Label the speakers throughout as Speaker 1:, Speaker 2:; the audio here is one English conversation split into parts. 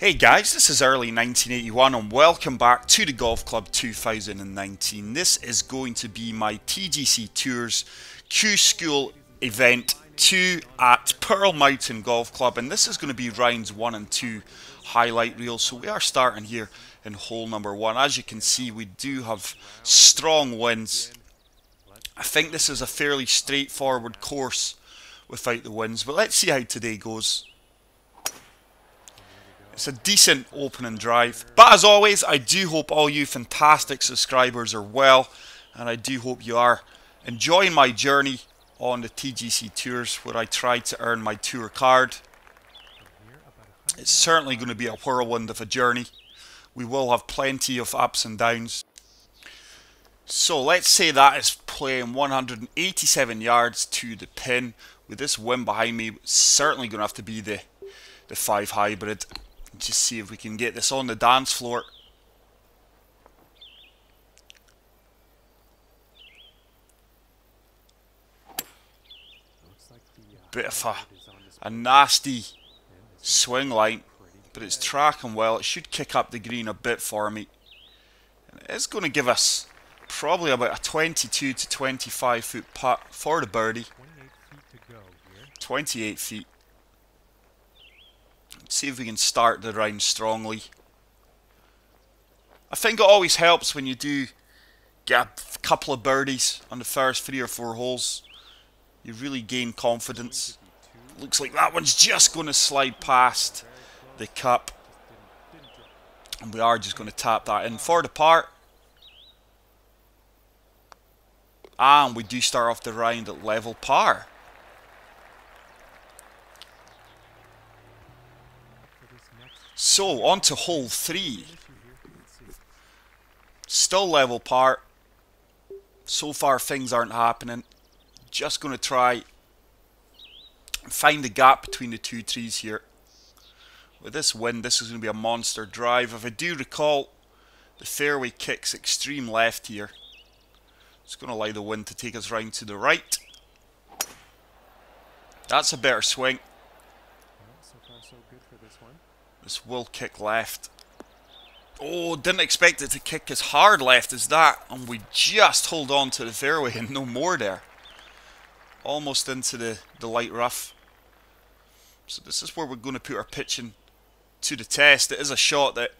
Speaker 1: Hey guys, this is early 1981 and welcome back to the Golf Club 2019. This is going to be my TGCTours Q School event 2 at Pearl Mountain Golf Club, and this is going to be rounds 1 and 2 highlight reels. So we are starting here in hole number 1. As you can see, we do have strong winds. I think this is a fairly straightforward course without the winds, but let's see how today goes. It's a decent opening drive, but as always, I do hope all you fantastic subscribers are well, and I do hope you are enjoying my journey on the TGC Tours, where I try to earn my tour card. It's certainly going to be a whirlwind of a journey. We will have plenty of ups and downs. So let's say that is playing 187 yards to the pin. With this wind behind me, it's certainly going to have to be the 5 hybrid. Just see if we can get this on the dance floor. Bit of a nasty swing line, but it's tracking well. It should kick up the green a bit for me. And it is going to give us probably about a 22 to 25 foot putt for the birdie. 28 feet. Let's see if we can start the round strongly. I think it always helps when you do get a couple of birdies on the first 3 or 4 holes. You really gain confidence. Looks like that one's just going to slide past the cup. And we are just going to tap that in for the par. And we do start off the round at level par. So, on to hole 3. Still level par. So far things aren't happening. Just going to try and find the gap between the 2 trees here. With this wind, this is going to be a monster drive. If I do recall, the fairway kicks extreme left here. It's going to allow the wind to take us round to the right. That's a better swing. This will kick left. Oh, didn't expect it to kick as hard left as that. And we just hold on to the fairway and no more there. Almost into the light rough. So this is where we're going to put our pitching to the test. It is a shot that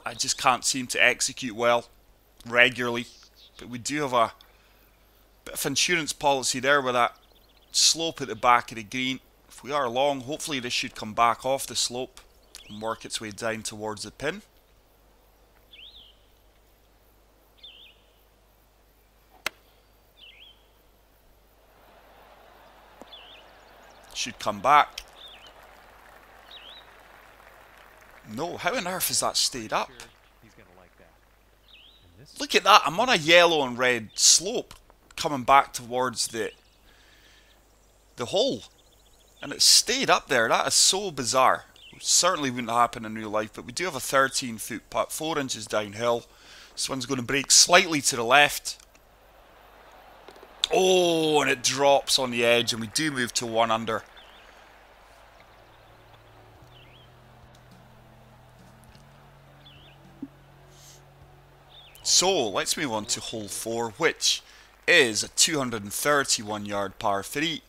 Speaker 1: I just can't seem to execute well regularly. But we do have a bit of insurance policy there with that slope at the back of the green. If we are long, hopefully this should come back off the slope and work its way down towards the pin. Should come back. No, how on earth has that stayed up? Look at that, I'm on a yellow and red slope coming back towards the hole. And it stayed up there. That is so bizarre. Certainly wouldn't happen in real life, but we do have a 13 foot putt, 4 inches downhill. This one's going to break slightly to the left. Oh, and it drops on the edge, and we do move to 1 under. So let's move on to hole 4, which is a 231 yard par 3.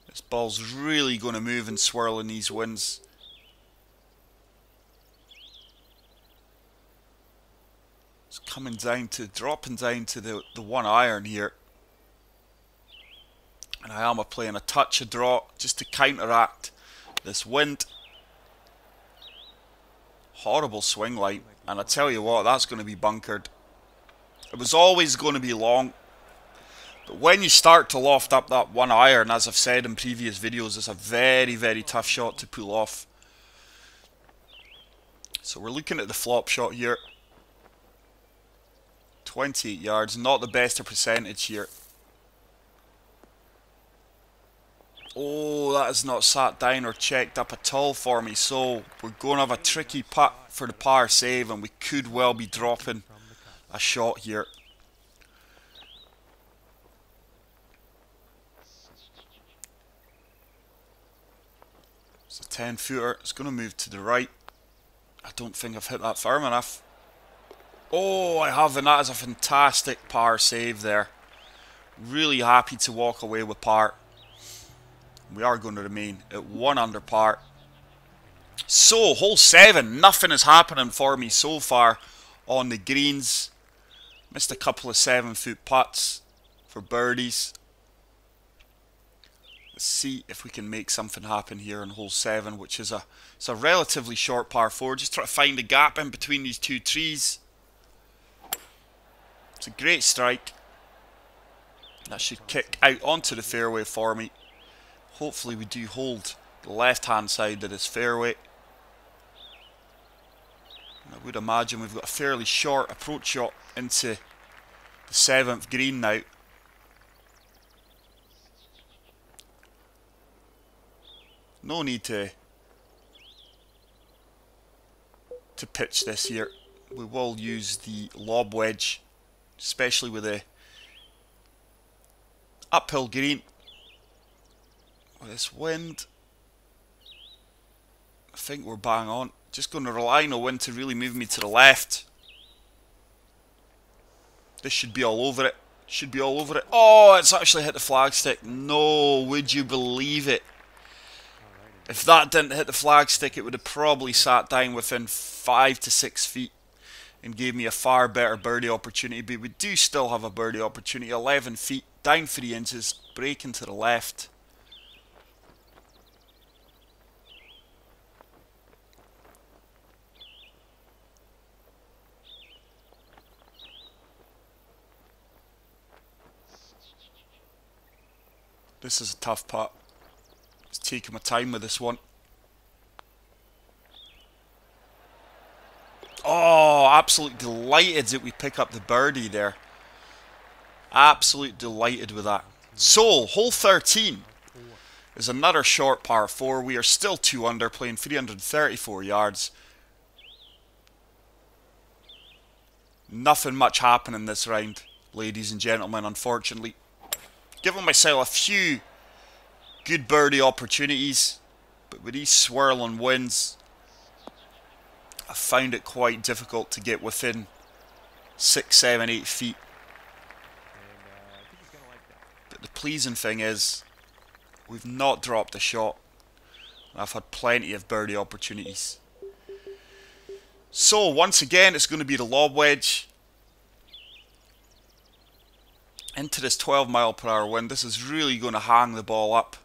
Speaker 1: This ball's really going to move and swirl in these winds. It's coming down to, dropping down to the 1 iron here. And I am playing a touch of draw just to counteract this wind. Horrible swing line. And I tell you what, that's going to be bunkered. It was always going to be long. But when you start to loft up that 1 iron, as I've said in previous videos, it's a very, very tough shot to pull off. So we're looking at the flop shot here. 28 yards, not the best of percentage here. Oh, that has not sat down or checked up at all for me. So we're going to have a tricky putt for the par save, and we could well be dropping a shot here. 10-footer. It's going to move to the right. I don't think I've hit that firm enough. Oh, I have, and that is a fantastic par save there. Really happy to walk away with par. We are going to remain at 1 under par. So, hole 7, nothing is happening for me so far on the greens. Missed a couple of 7-foot putts for birdies. Let's see if we can make something happen here on hole 7, which is it's a relatively short par 4. Just try to find a gap in between these two trees. It's a great strike. That should kick out onto the fairway for me. Hopefully we do hold the left-hand side of this fairway. I would imagine we've got a fairly short approach shot into the 7th green now. No need to pitch this here. We will use the lob wedge, especially with the uphill green. With this wind, I think we're bang on. Just going to rely on the wind to really move me to the left. This should be all over it. Should be all over it. Oh, it's actually hit the flagstick. No, would you believe it? If that didn't hit the flagstick, it would have probably sat down within 5 to 6 feet and gave me a far better birdie opportunity. But we do still have a birdie opportunity. 11 feet, down 3 inches, breaking to the left. This is a tough putt. Just taking my time with this one. Oh, absolutely delighted that we pick up the birdie there. Absolutely delighted with that. So, hole 13 is another short par 4. We are still 2 under, playing 334 yards. Nothing much happening this round, ladies and gentlemen, unfortunately. Giving myself a few good birdie opportunities, but with these swirling winds, I found it quite difficult to get within 6, 7, 8 feet. But the pleasing thing is, we've not dropped a shot, and I've had plenty of birdie opportunities. So once again, it's going to be the lob wedge into this 12-mile-per-hour wind. This is really going to hang the ball up.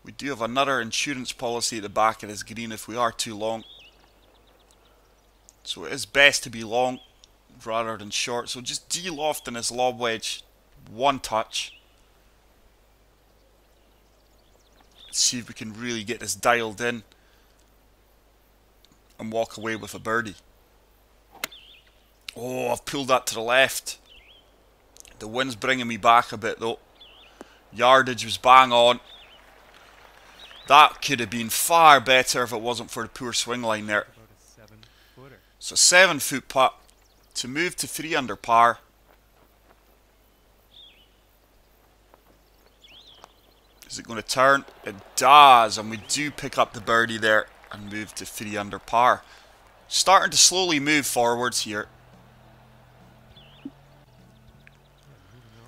Speaker 1: We do have another insurance policy at the back of this green if we are too long. So it is best to be long rather than short. So just de-lofting this lob wedge 1 touch. Let's see if we can really get this dialed in and walk away with a birdie. Oh, I've pulled that to the left. The wind's bringing me back a bit though. Yardage was bang on. That could have been far better if it wasn't for the poor swing line there. So 7-foot putt to move to 3 under par. Is it going to turn? It does, and we do pick up the birdie there and move to 3 under par. Starting to slowly move forwards here.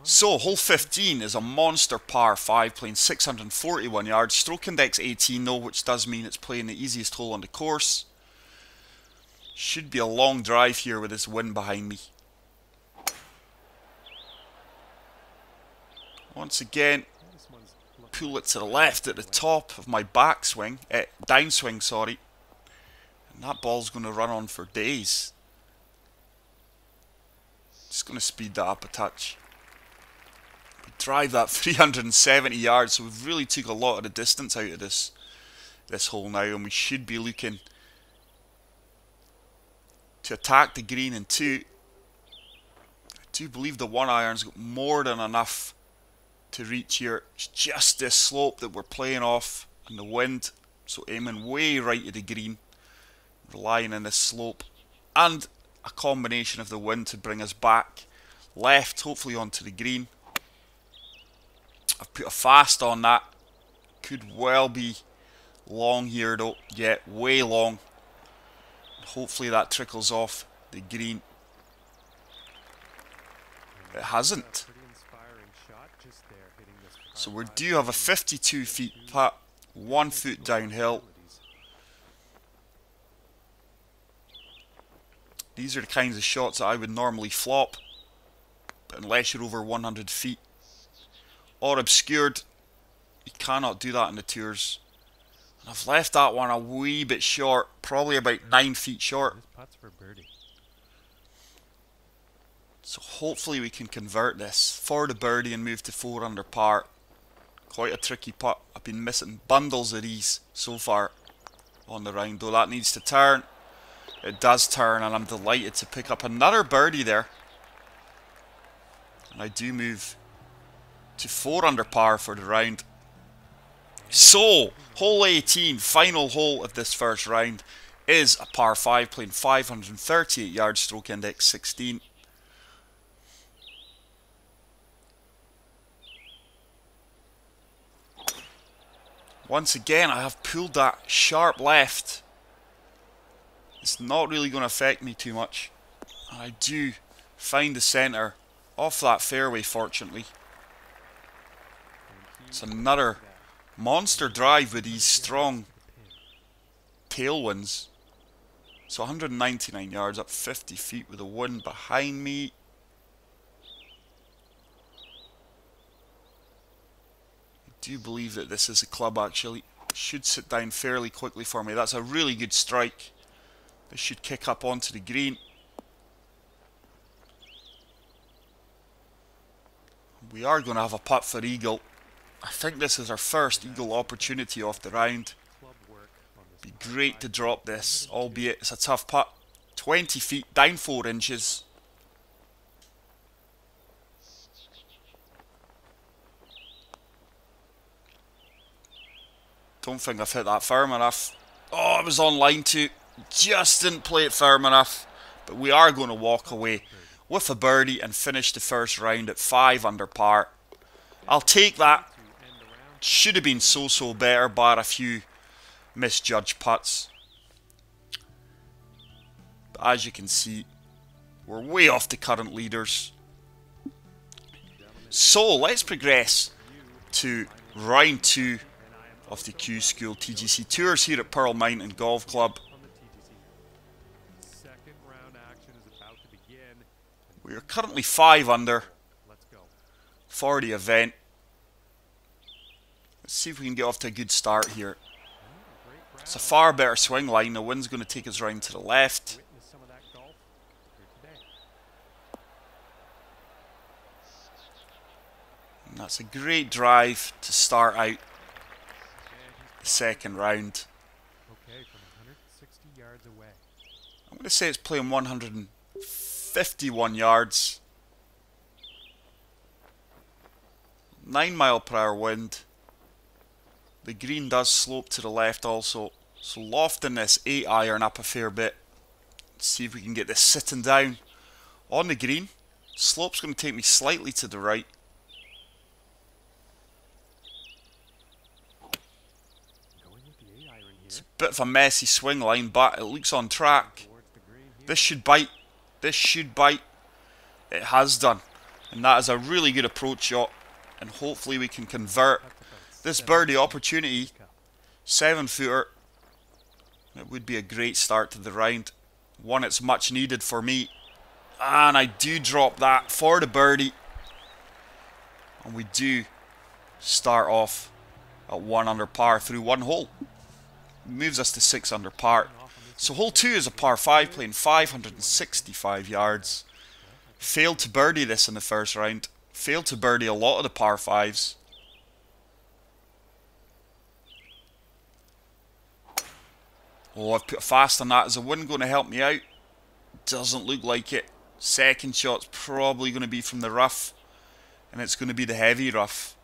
Speaker 1: So, hole 15 is a monster par 5, playing 641 yards. Stroke index 18 though, which does mean it's playing the easiest hole on the course. Should be a long drive here with this wind behind me. Once again, pull it to the left at the top of my backswing, downswing, sorry. And that ball's going to run on for days. Just going to speed that up a touch. Drive that 370 yards, so we've really took a lot of the distance out of this hole now, and we should be looking to attack the green in 2. I do believe the 1 iron's got more than enough to reach here. It's just this slope that we're playing off and the wind, so aiming way right at the green, relying on this slope and a combination of the wind to bring us back left, hopefully onto the green. I've put a fast on that Could well be long here though. Yeah, way long. Hopefully that trickles off the green. It hasn't. So we do have a 52 feet putt, 1 foot downhill. These are the kinds of shots that I would normally flop, but unless you're over 100 feet or obscured, you cannot do that in the tours. And I've left that one a wee bit short, probably about 9 feet short. So hopefully we can convert this for the birdie and move to 4 under par. Quite a tricky putt. I've been missing bundles of these so far on the round, though that needs to turn. It does turn, and I'm delighted to pick up another birdie there. And I do move to 4 under par for the round. So, hole 18, final hole of this first round, is a par 5 playing 538 yards, stroke index 16. Once again, I have pulled that sharp left. It's not really going to affect me too much. And I do find the centre off that fairway, fortunately. It's another monster drive with these strong tailwinds. So 199 yards up 50 feet with the wind behind me. I do believe that this is a club actually. It should sit down fairly quickly for me. That's a really good strike. This should kick up onto the green. We are going to have a putt for eagle. I think this is our first eagle opportunity off the round. Be great to drop this, albeit it's a tough putt. 20 feet, down 4 inches. Don't think I've hit that firm enough. Oh, it was on line too. Just didn't play it firm enough. But we are going to walk away with a birdie and finish the first round at 5 under par. I'll take that. Should have been so better, bar a few misjudged putts. But as you can see, we're way off the current leaders. So let's progress to round 2 of the Q School TGC Tours here at Pearl Mountain Golf Club. We are currently 5 under for the event. Let's see if we can get off to a good start here. It's a far better swing line. The wind's going to take us round to the left. And that's a great drive to start out the second round. I'm going to say it's playing 151 yards. 9 mile per hour wind. The green does slope to the left also. So lofting this 8 iron up a fair bit. Let's see if we can get this sitting down on the green. Slope's going to take me slightly to the right. It's a bit of a messy swing line, but it looks on track. This should bite. This should bite. It has done. And that is a really good approach shot. And hopefully we can convert this birdie opportunity. 7-footer. It would be a great start to the round. One it's much needed for me. And I do drop that for the birdie. And we do start off at 1 under par through 1 hole. Moves us to 6 under par. So hole 2 is a par 5 playing 565 yards. Failed to birdie this in the first round. Failed to birdie a lot of the par 5s. Oh, I've put a fast on that. Is the wind going to help me out? Doesn't look like it. Second shot's probably going to be from the rough. And it's going to be the heavy rough.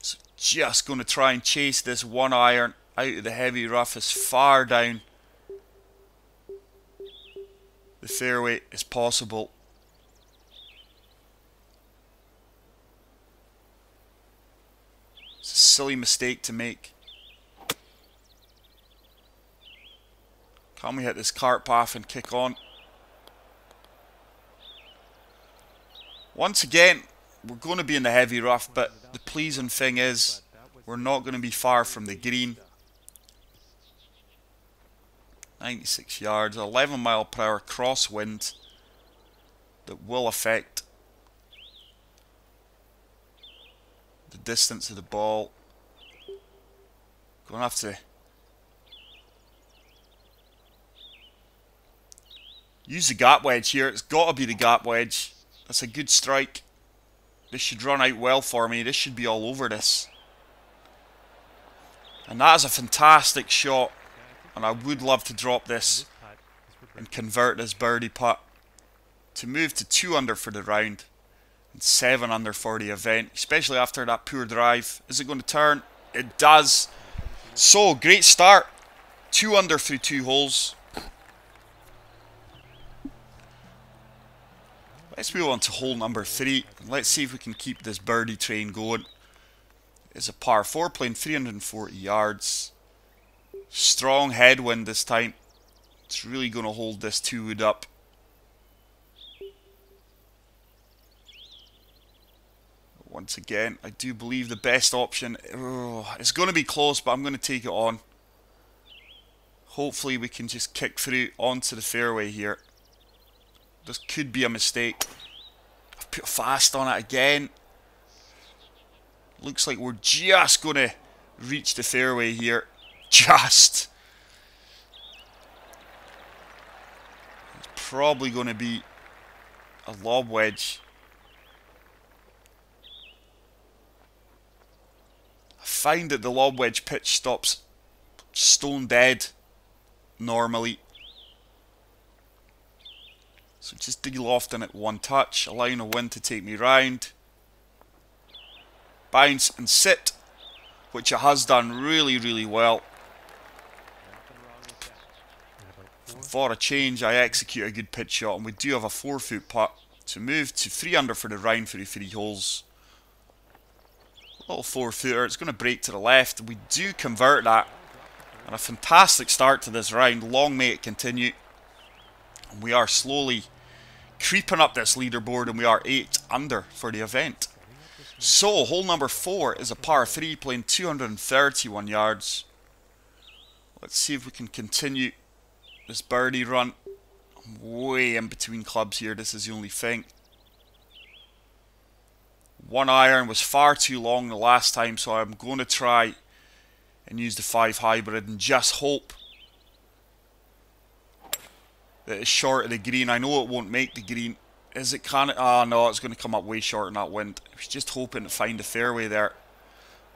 Speaker 1: So just going to try and chase this 1 iron out of the heavy rough as far down the fairway as possible. silly mistake to make. Can we hit this cart path and kick on? Once again, we're going to be in the heavy rough, but the pleasing thing is we're not going to be far from the green. 96 yards, 11 mile per hour crosswind that will affect the distance of the ball. Going to have to use the gap wedge here. It's got to be the gap wedge. That's a good strike. This should run out well for me. This should be all over this. And that is a fantastic shot. And I would love to drop this and convert this birdie putt to move to 2 under for the round and 7 under for the event, especially after that poor drive. Is it going to turn? It does. So, great start. 2 under through 2 holes. Let's move on to hole number 3. Let's see if we can keep this birdie train going. It's a par 4 playing 340 yards. Strong headwind this time. It's really going to hold this 2-wood up. Once again, I do believe the best option. It's going to be close, but I'm going to take it on. Hopefully we can just kick through onto the fairway here. This could be a mistake. I've put fast on it again. Looks like we're just going to reach the fairway here. Just. It's probably going to be a lob wedge. I find that the lob wedge pitch stops stone dead normally. So just de-lofting it 1 touch, allowing the wind to take me round. Bounce and sit, which it has done really, really well. For a change, I execute a good pitch shot, and we do have a 4-foot putt to move to 3 under for the round through 3 holes. Little 4-footer, it's going to break to the left. We do convert that, and a fantastic start to this round. Long may it continue. And we are slowly creeping up this leaderboard, and we are 8 under for the event. So, hole number 4 is a par 3 playing 231 yards. Let's see if we can continue this birdie run. I'm way in between clubs here, this is the only thing. 1 iron was far too long the last time, so I'm going to try and use the 5 hybrid and just hope that it's short of the green. I know it won't make the green. Is it can it? Ah, no, it's going to come up way short in that wind. I was just hoping to find a fairway there.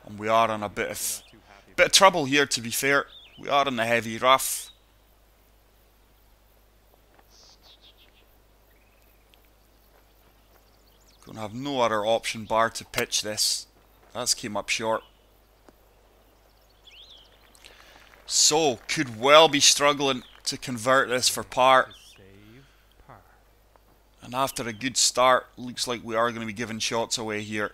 Speaker 1: And we are in a bit of trouble here, to be fair. We are in the heavy rough. Going to have no other option bar to pitch this. That's came up short. So, could well be struggling to convert this for par. And after a good start, looks like we are going to be giving shots away here.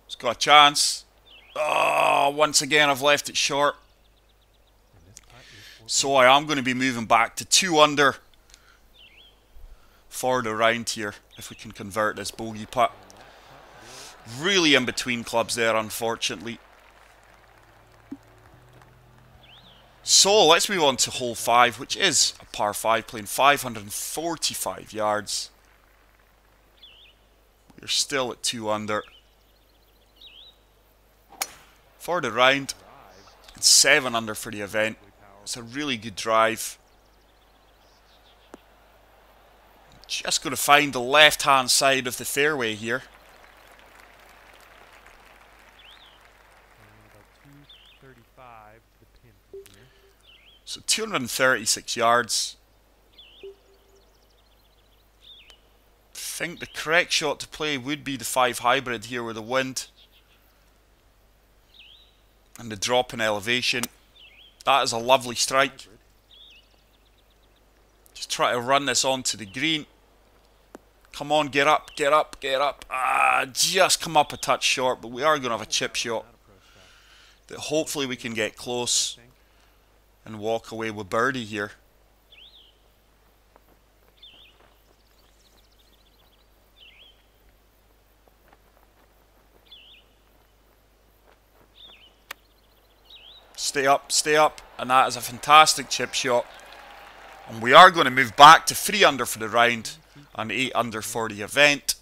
Speaker 1: It's got a chance. Oh, once again I've left it short. So I am going to be moving back to 2 under for the round here, if we can convert this bogey putt. Really in between clubs there, unfortunately. So let's move on to hole 5, which is a par 5 playing 545 yards. We're still at 2 under for the round and 7 under for the event. It's a really good drive. Just going to find the left hand side of the fairway here. So 236 yards. I think the correct shot to play would be the 5 hybrid here with the wind and the drop in elevation. That is a lovely strike. Just try to run this onto the green. Come on, get up, get up, get up. Ah, just come up a touch short, but we are going to have a chip shot that hopefully we can get close and walk away with birdie here. Stay up, and that is a fantastic chip shot. And we are going to move back to 3 under for the round and 8 under for the event.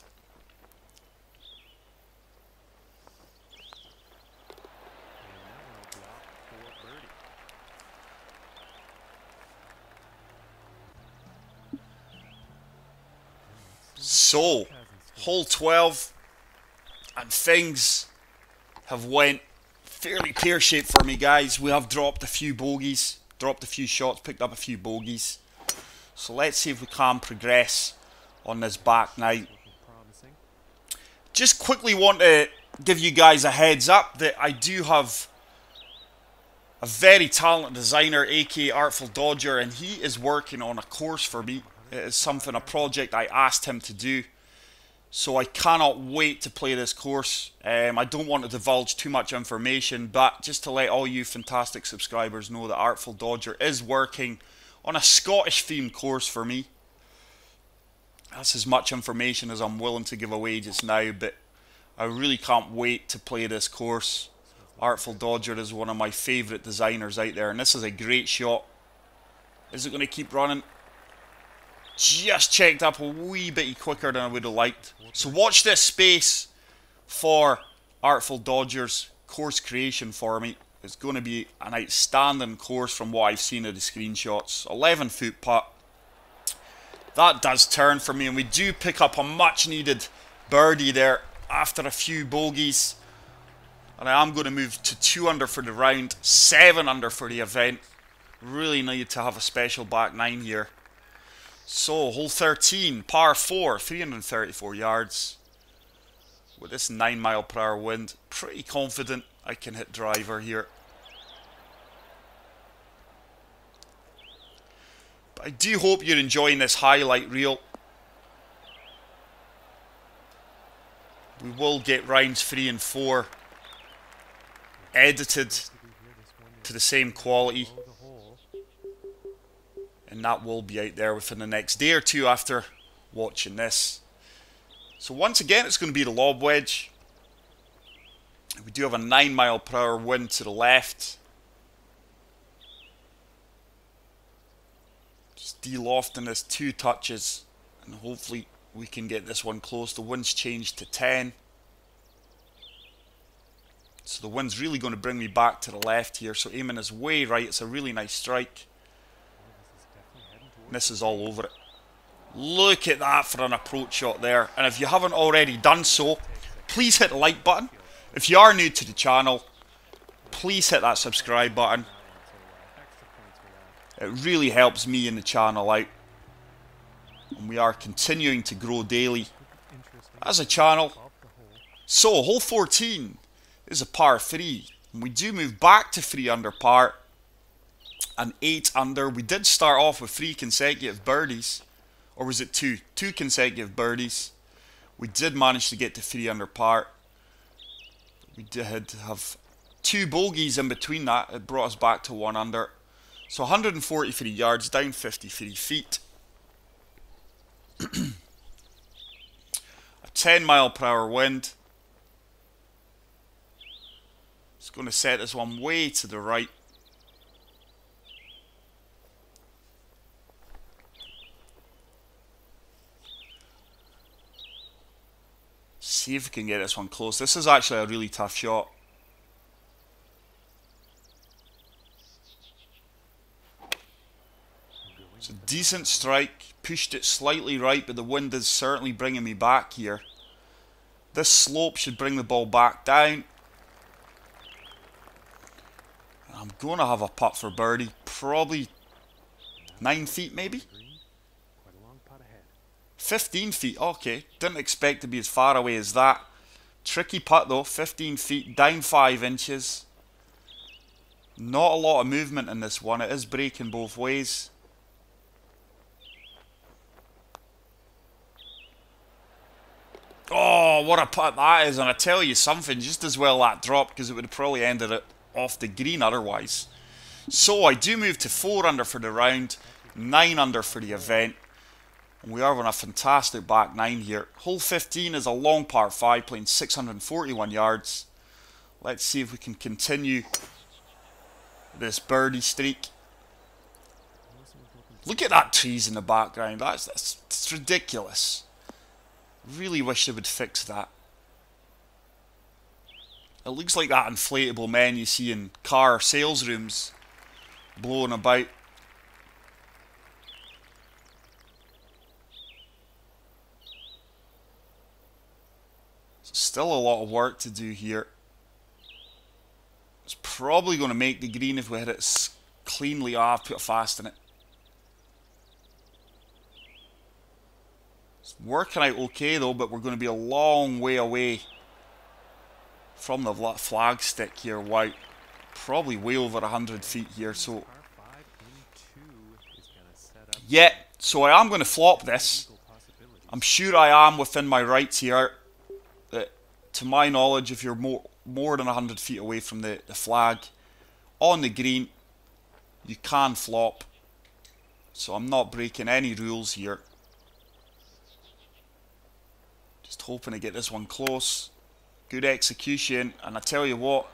Speaker 1: So, hole 12, and things have went fairly pear-shaped for me, guys. We have dropped a few bogeys, dropped a few shots, picked up a few bogeys. So let's see if we can progress on this back nine. Just quickly want to give you guys a heads up that I do have a very talented designer, aka Artful Dodger, and he is working on a course for me. It is something, a project I asked him to do. So I cannot wait to play this course. I don't want to divulge too much information, but just to let all you fantastic subscribers know that Artful Dodger is working on a Scottish themed course for me. That's as much information as I'm willing to give away just now, but I really can't wait to play this course. Artful Dodger is one of my favourite designers out there, and this is a great shot. Is it going to keep running? Just checked up a wee bit quicker than I would have liked. So watch this space for Artful Dodger's course creation for me. It's going to be an outstanding course from what I've seen of the screenshots. 11-foot putt. That does turn for me, and we do pick up a much needed birdie there after a few bogeys. And I am going to move to 2 under for the round, 7 under for the event. Really need to have a special back nine here. So, hole 13, par 4, 334 yards. With this 9-mile-per-hour wind, pretty confident I can hit driver here. But I do hope you're enjoying this highlight reel. We will get rounds 3 and 4 edited to the same quality. And that will be out there within the next day or two after watching this. So once again, it's going to be the lob wedge. We do have a 9-mile-per-hour wind to the left. Just de-lofting this 2 touches, and hopefully we can get this one close. The wind's changed to 10. So the wind's really going to bring me back to the left here. So aiming is way right. It's a really nice strike. This is all over it. Look at that for an approach shot there. And if you haven't already done so, please hit the like button. If you are new to the channel, please hit that subscribe button. It really helps me and the channel out. And we are continuing to grow daily as a channel. So, hole 14 is a par 3. And we do move back to 3 under par. And 8 under. We did start off with 3 consecutive birdies. Or was it 2? 2 consecutive birdies. We did manage to get to 3 under par. We did have 2 bogeys in between that. It brought us back to 1 under. So 143 yards, down 53 feet. A 10-mile-per-hour wind. It's going to set this one way to the right. See if we can get this one close. This is actually a really tough shot. It's a decent strike. Pushed it slightly right, but the wind is certainly bringing me back here. This slope should bring the ball back down. I'm going to have a putt for birdie. Probably 9 feet maybe? 15 feet, okay. Didn't expect to be as far away as that. Tricky putt though, 15 feet, down 5 inches. Not a lot of movement in this one. It is breaking both ways. Oh, what a putt that is. And I tell you something, just as well that dropped, because it would have probably ended it off the green otherwise. So I do move to 4 under for the round, 9 under for the event. And we are on a fantastic back 9 here. Hole 15 is a long par 5, playing 641 yards. Let's see if we can continue this birdie streak. Look at that trees in the background. That's ridiculous. Really wish they would fix that. It looks like that inflatable man you see in car sales rooms blowing about. Still a lot of work to do here. It's probably going to make the green if we hit it cleanly. I've put a fast in it. It's working out okay though, but we're going to be a long way away from the flag stick here. Wow, probably way over 100 feet here. So yeah, so I am going to flop this. I'm sure I am within my rights here. To my knowledge, if you're more than 100 feet away from the flag on the green, you can flop. So I'm not breaking any rules here. Just hoping to get this one close. Good execution, and I tell you what,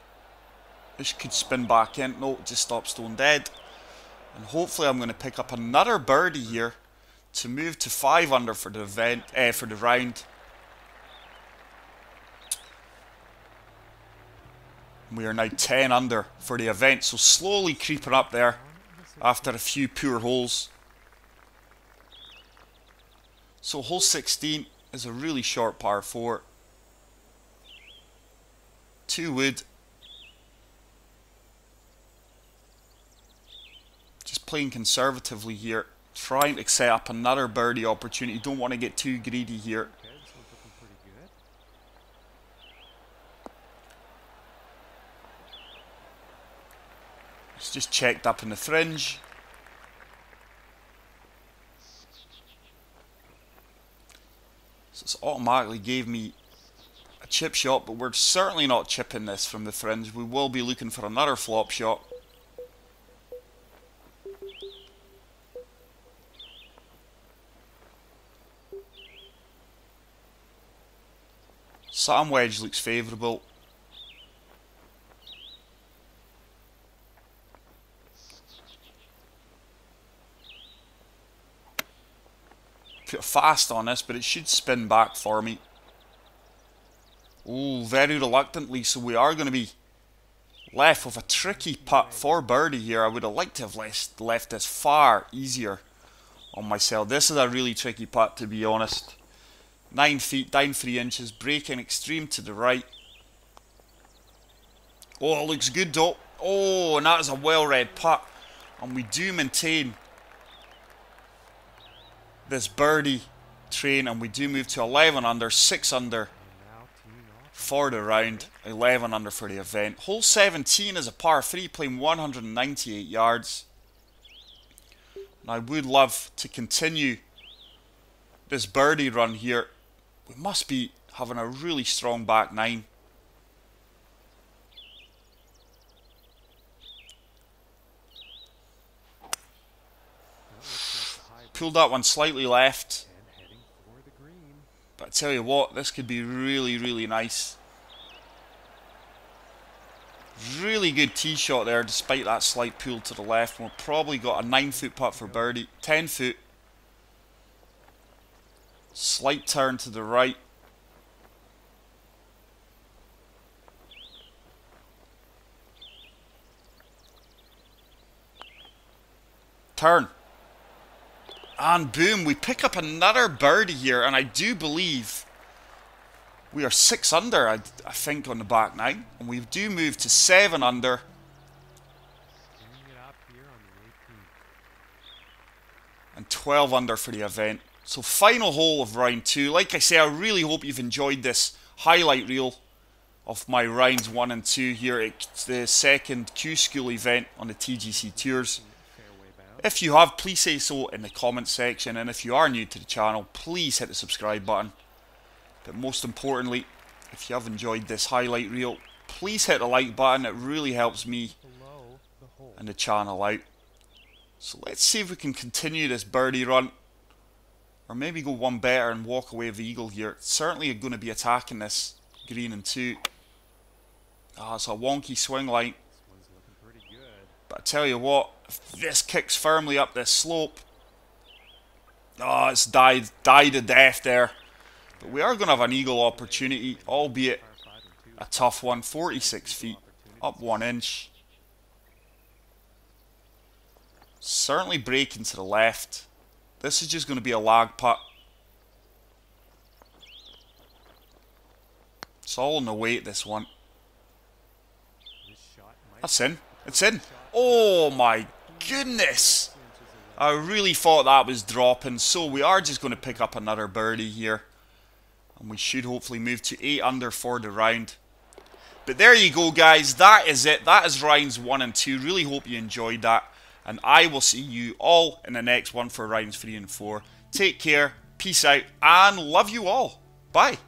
Speaker 1: this could spin back in. No, it just stopped stone dead. And hopefully I'm going to pick up another birdie here to move to 5 under for the event, for the round. We are now 10 under for the event, so slowly creeping up there after a few poor holes. So hole 16 is a really short par 4. 2 wood. Just playing conservatively here, trying to set up another birdie opportunity. Don't want to get too greedy here. It's just checked up in the fringe. So it's automatically gave me a chip shot, but we're certainly not chipping this from the fringe. We will be looking for another flop shot. Sam wedge looks favourable. Put a fast on this, but it should spin back for me. Oh, very reluctantly, so we are going to be left with a tricky putt for birdie here. I would have liked to have left this far easier on myself. This is a really tricky putt, to be honest. 9 feet, down 3 inches, breaking extreme to the right. Oh, it looks good though. Oh, and that is a well-read putt. And we do maintain this birdie train, and we do move to 11 under, 6 under for the round, 11 under for the event. Hole 17 is a par 3, playing 198 yards. And I would love to continue this birdie run here. We must be having a really strong back 9. Pulled that one slightly left. But I tell you what, this could be really, really nice. Really good tee shot there, despite that slight pull to the left. We've probably got a 9-foot putt for birdie. 10 foot. Slight turn to the right. Turn. And boom, we pick up another birdie here, and I do believe we are 6 under, I think, on the back 9. And we do move to 7 under. And 12 under for the event. So final hole of round 2. Like I say, I really hope you've enjoyed this highlight reel of my rounds 1 and 2 here at the second Q School event on the TGCTours. If you have, please say so in the comments section, and if you are new to the channel, please hit the subscribe button. But most importantly, if you have enjoyed this highlight reel, please hit the like button. It really helps me and the channel out. So let's see if we can continue this birdie run. Or maybe go one better and walk away with the eagle here. It's certainly going to be attacking this green in 2. Ah, it's a wonky swing line. But I tell you what, if this kicks firmly up this slope, oh, it's died to death there. But we are going to have an eagle opportunity, albeit a tough one. 46 feet, up 1 inch. Certainly breaking to the left. This is just going to be a lag putt. It's all in the weight, this one. That's in. It's in. Oh my goodness. I really thought that was dropping. So we are just going to pick up another birdie here. And we should hopefully move to 8 under for the round. But there you go, guys. That is it. That is rounds 1 and 2. Really hope you enjoyed that. And I will see you all in the next one for rounds 3 and 4. Take care, peace out, and love you all. Bye.